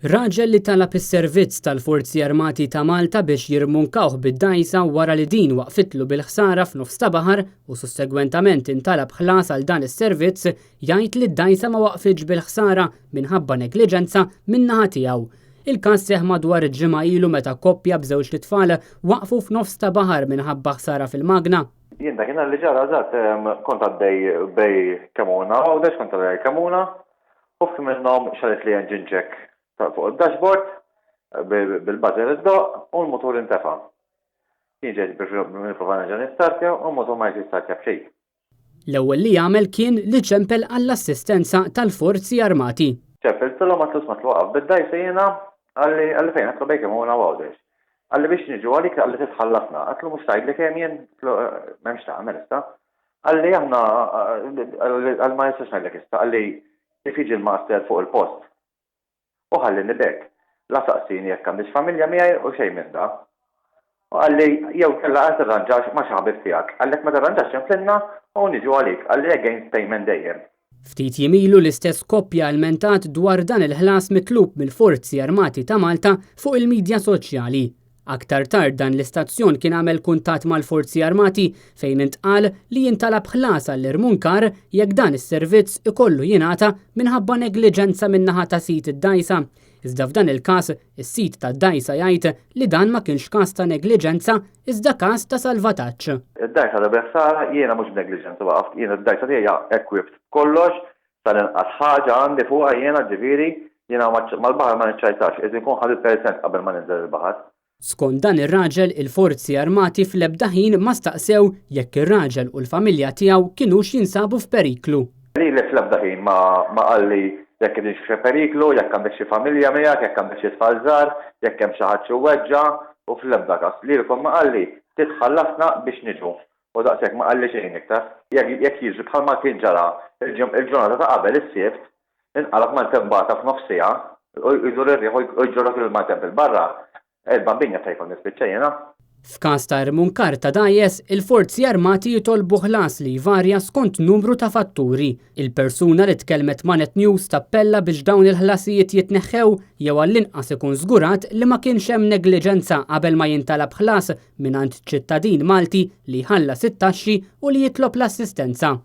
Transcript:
Raġel li talab is-servizz tal-Forzi Armati ta' Malta biex jirmunkawh bid-dgħajsa wara li din waqfitlu bil-ħsara f'nofs ta' baħar u sussegwentament intalab ħlas għal dan is-servizz jgħid li d-dgħajsa ma waqfitx bil-ħsara minħabba negliġenza min-naħa tiegħu. Il-każ seħħ madwar ġimgħa ilu meta koppja b'żewġ titfal waqfu f'nofs ta' baħar minħabba ħsara fil-magna. Jien dak li ġara żgħat kont għaddej bej Kemuna u dex kont għaddej Kemuna u minnhom xalet li engine check fuq il-dashboard bil-buzzer id-doq u l-motor intefa'. Jien ġejt biex nipprova nerġa' nistartja u l-motor ma jistartja b'xejn. L-ewwel li jagħmel kien li ċempel għall-assistenza tal-Forzi Armati. ċempeltilhom għatlu waqaf bid-dgħajsa jiena għalli fejn għatlu bejn Kemuna u għawdex. Għalli biex niġu għalik għalli titħallasna, għatlu mux tajdlek jemjen, memx ta' għamel ista. Għalli għamna, għalli ma jistax najdlek ista, għalli jifiġi l-master fuq il-post. U għalli nibek, la saqsini jekk għandix familja miegħi u xejn minn da. U għalli jew kella għal tirranġax ma xaħbib tiegħek, għallek ma tirranġax ċemplinna u niġu għalik, għalli against payment dejjem. Ftit jimilu l-istess koppja almentat dwar dan il-ħlas mitlub mill-Forzi Armati ta' Malta fuq il-medja soċjali. Aktar tard dan l-istazzjon kien għamel kuntatt mal-Forzi Armati fejn intqal li jintalab ħlas għall-irmunkar jekk dan is-servizz ikollu jingħata minħabba negliġenza min-naħa ta' sit id-dgħajsa. Iżda f'dan il-każ is-sit tad-dgħajsa jgħid li dan ma kienx każ ta' negliġenza iżda każ ta' salvataġġ. Id-dgħajsa da beħsara jiena mhux negliġenza waqft, jiena d-dgħajsa tiegħi equipped kollox tal-inqas ħaġa għandi fuqha jiena ġifieri jiena mal-baħar ma niċċajtax, iż inkun ħadet percent qabel ma ninżel il-baħar. Skont dan ir-raġel il-Forzi Armati fl-ebda ħin ma staqsew jekk ir-raġel u l-familja tiegħu kienux jinsabu f'periklu. Li fl-ebda ħin ma qalli jekk kienx fi periklu, jekk għandek xi familja miegħek, jekk għandek xi tfal żgħar, jekk hemm xi ħadd xi weġġa' u fl-ebda każ. Lilkom ma qalli titħallasna biex niġu. U daqshekk ma qalli xejn iktar. Jekk jiġri bħalma kien ġara il-ġurnata ta' qabel is-sibt, inqalab mal-tembata f'nofsija, u jdur ir-rieħu jġorok il-maltemp il-barra. Il-bambinja tajkon nispiċċejna. F'każ ta' irmunkar ta' dgħajjes, il-Forzi Armati jitolbu ħlas li jvarja skont numru ta' fatturi. Il-persuna li tkellmet ma' Net News tappella biex dawn il-ħlasijiet jitneħħew jew għall-inqas ikun żgurat li ma kienx hemm negliġenza qabel ma jintalab ħlas mingħand ċittadin Malti li jħallas it-taxxi u li jitlob l-assistenza.